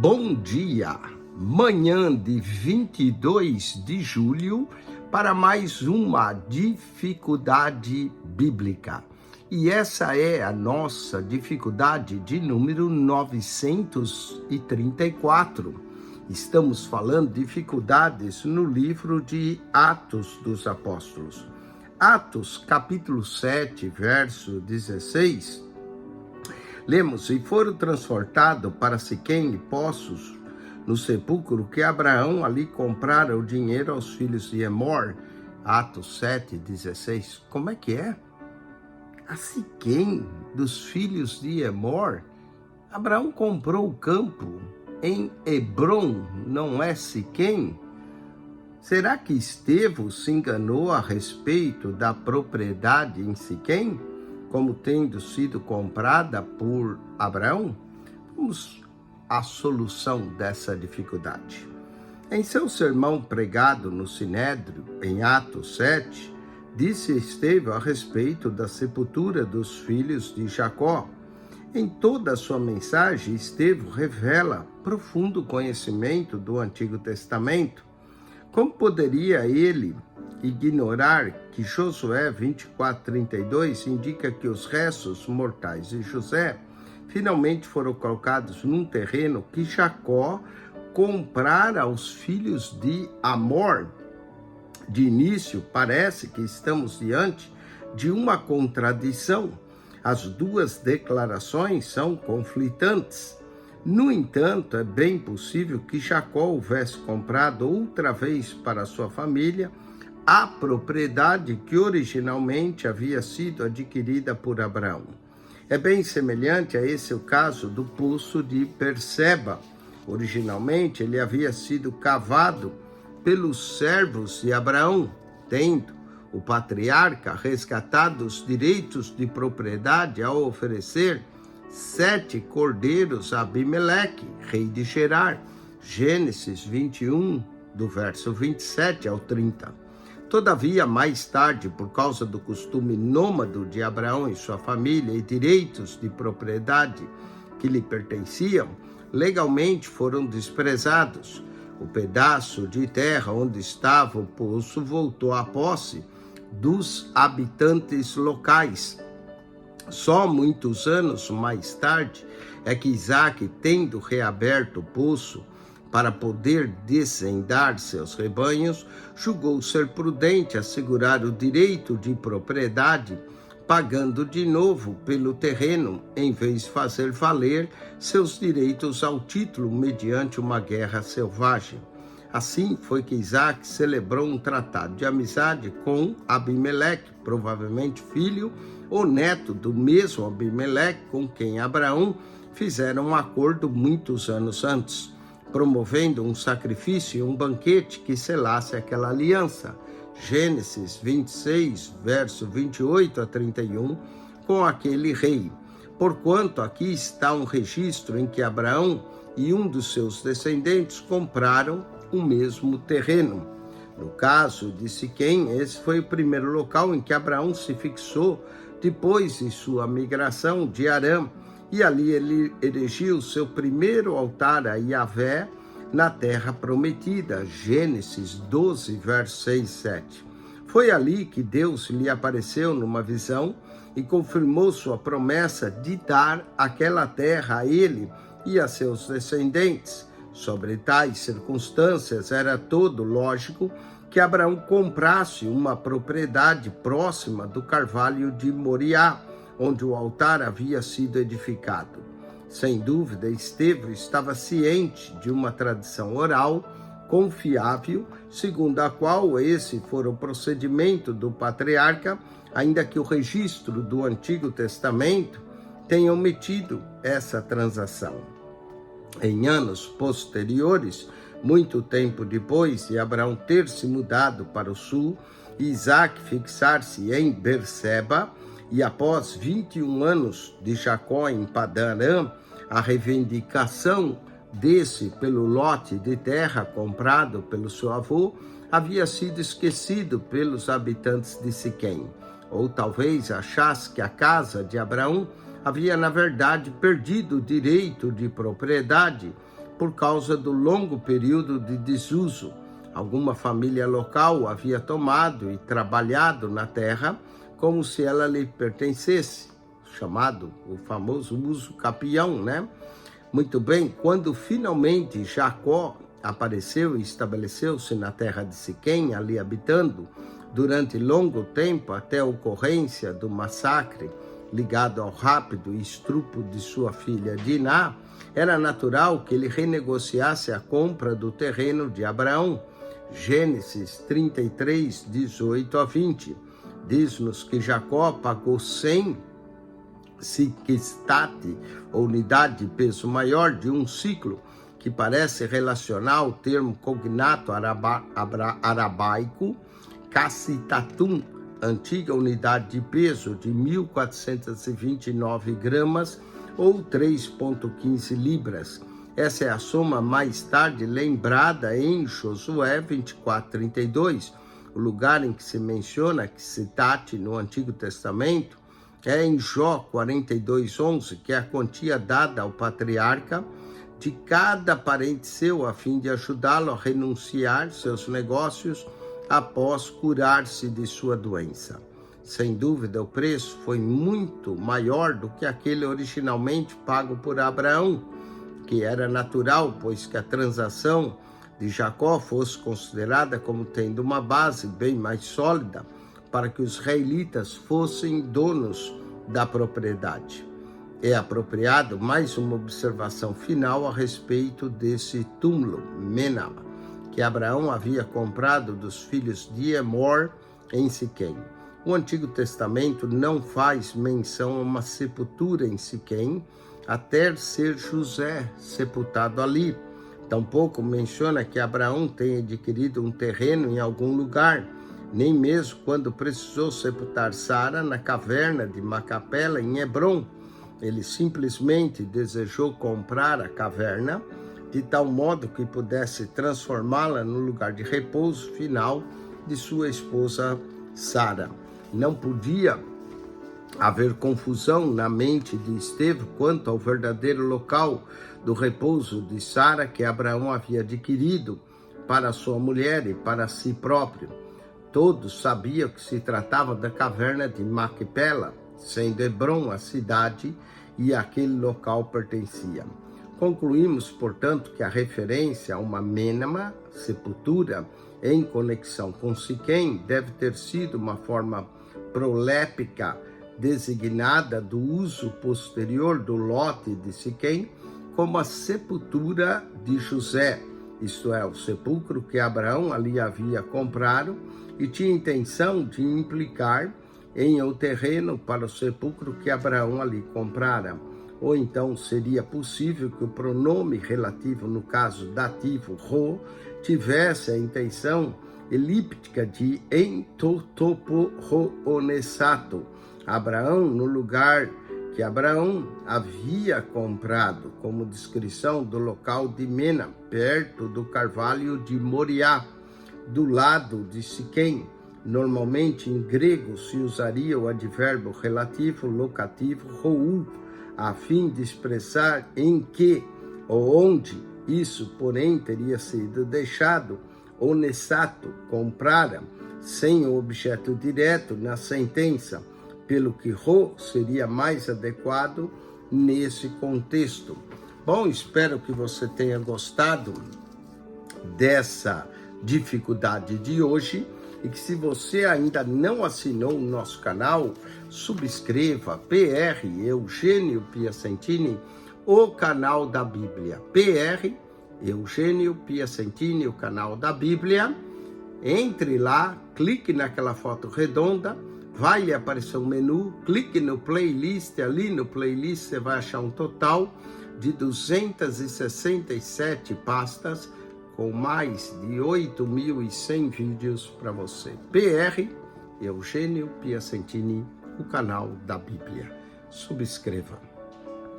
Bom dia, manhã de 22 de julho, para mais uma dificuldade bíblica. E essa é a nossa dificuldade de número 934. Estamos falando de dificuldades no livro de Atos dos Apóstolos. Atos, capítulo 7, verso 16, lemos: e foram transportados para Siquém e postos no sepulcro que Abraão ali comprara o dinheiro aos filhos de Emor. Atos 7, 16. Como é que é? A Siquém dos filhos de Emor? Abraão comprou o campo em Hebrom, não é Siquém? Será que Estevão se enganou a respeito da propriedade em Siquém, como tendo sido comprada por Abraão? Vamos à solução dessa dificuldade. Em seu sermão pregado no Sinédrio, em Atos 7, disse Estevão a respeito da sepultura dos filhos de Jacó. Em toda a sua mensagem, Estevão revela profundo conhecimento do Antigo Testamento. Como poderia ele ignorar que Josué 24:32 indica que os restos mortais de José finalmente foram colocados num terreno que Jacó comprara aos filhos de Amor? De início, parece que estamos diante de uma contradição. As duas declarações são conflitantes. No entanto, é bem possível que Jacó houvesse comprado outra vez para sua família a propriedade que originalmente havia sido adquirida por Abraão. É bem semelhante a esse o caso do poço de Berseba. Originalmente, ele havia sido cavado pelos servos de Abraão, tendo o patriarca resgatado os direitos de propriedade ao oferecer 7 cordeiros a Abimeleque, rei de Gerar. Gênesis 21, do verso 27 ao 30. Todavia, mais tarde, por causa do costume nômade de Abraão e sua família e direitos de propriedade que lhe pertenciam, legalmente foram desprezados. O pedaço de terra onde estava o poço voltou à posse dos habitantes locais. Só muitos anos mais tarde é que Isaac, tendo reaberto o poço para poder descendar seus rebanhos, julgou ser prudente assegurar o direito de propriedade, pagando de novo pelo terreno, em vez de fazer valer seus direitos ao título mediante uma guerra selvagem. Assim foi que Isaac celebrou um tratado de amizade com Abimeleque, provavelmente filho ou neto do mesmo Abimeleque com quem Abraão fizera um acordo muitos anos antes, promovendo um sacrifício e um banquete que selasse aquela aliança. Gênesis 26, verso 28 a 31, com aquele rei. Porquanto aqui está um registro em que Abraão e um dos seus descendentes compraram o mesmo terreno. No caso de Siquém, esse foi o primeiro local em que Abraão se fixou depois de sua migração de Arã, e ali ele erigiu seu primeiro altar a Yahvé na terra prometida. Gênesis 12, verso 6 e 7. Foi ali que Deus lhe apareceu numa visão e confirmou sua promessa de dar aquela terra a ele e a seus descendentes. Sobre tais circunstâncias, era todo lógico que Abraão comprasse uma propriedade próxima do carvalho de Moriá, onde o altar havia sido edificado. Sem dúvida, Estevão estava ciente de uma tradição oral confiável, segundo a qual esse fora o procedimento do patriarca, ainda que o registro do Antigo Testamento tenha omitido essa transação. Em anos posteriores, muito tempo depois de Abraão ter se mudado para o sul, Isaac fixar-se em Berseba, e após 21 anos de Jacó em Padã-Arã, a reivindicação desse pelo lote de terra comprado pelo seu avô havia sido esquecido pelos habitantes de Siquém. Ou talvez achasse que a casa de Abraão havia, na verdade, perdido o direito de propriedade por causa do longo período de desuso. Alguma família local havia tomado e trabalhado na terra como se ela lhe pertencesse, chamado o famoso uso capião, né? Muito bem, quando finalmente Jacó apareceu e estabeleceu-se na terra de Siquém, ali habitando, durante longo tempo, até a ocorrência do massacre ligado ao rápido estupro de sua filha Diná, era natural que ele renegociasse a compra do terreno de Abraão. Gênesis 33, 18 a 20. Diz-nos que Jacó pagou 100 siquestate, ou unidade de peso maior de um ciclo, que parece relacionar o termo cognato arabaico, cassitatum, antiga unidade de peso de 1.429 gramas ou 3,15 libras. Essa é a soma mais tarde lembrada em Josué 24:32. O lugar em que se menciona quissitate no Antigo Testamento é em Jó 42:11, que é a quantia dada ao patriarca de cada parente seu, a fim de ajudá-lo a renunciar seus negócios após curar-se de sua doença. Sem dúvida, o preço foi muito maior do que aquele originalmente pago por Abraão, que era natural, pois que a transação de Jacó fosse considerada como tendo uma base bem mais sólida para que os israelitas fossem donos da propriedade. É apropriado mais uma observação final a respeito desse túmulo, Menam, que Abraão havia comprado dos filhos de Emor em Siquém. O Antigo Testamento não faz menção a uma sepultura em Siquém, até ser José sepultado ali. Tampouco menciona que Abraão tenha adquirido um terreno em algum lugar, nem mesmo quando precisou sepultar Sara na caverna de Macapela, em Hebrom. Ele simplesmente desejou comprar a caverna de tal modo que pudesse transformá-la no lugar de repouso final de sua esposa Sara. Não podia haver confusão na mente de Estevão quanto ao verdadeiro local do repouso de Sara que Abraão havia adquirido para sua mulher e para si próprio. Todos sabiam que se tratava da caverna de Macpela, sendo Hebrom a cidade e aquele local pertencia. Concluímos, portanto, que a referência a uma Menama, sepultura, em conexão com Siquém, deve ter sido uma forma prolépica designada do uso posterior do lote de Siquém como a sepultura de José, isto é, o sepulcro que Abraão ali havia comprado e tinha intenção de implicar em o terreno para o sepulcro que Abraão ali comprara. Ou então seria possível que o pronome relativo, no caso dativo, ro, tivesse a intenção elíptica de en topo ro onesato, Abraão no lugar que Abraão havia comprado, como descrição do local de Mena, perto do carvalho de Moriá, do lado de Siquém. Normalmente em grego se usaria o advérbio relativo locativo rou, a fim de expressar em que ou onde. Isso, porém, teria sido deixado onesato, comprara, sem o objeto direto na sentença, pelo que ro seria mais adequado nesse contexto. Bom, espero que você tenha gostado dessa dificuldade de hoje e que, se você ainda não assinou o nosso canal, subscreva PR Eugênio Piacentini, o canal da Bíblia. PR Eugênio Piacentini, o canal da Bíblia. Entre lá, clique naquela foto redonda, vai lhe aparecer um menu, clique no playlist, ali no playlist você vai achar um total de 267 pastas com mais de 8.100 vídeos para você. PR Eugênio Piacentini, o canal da Bíblia. Subscreva.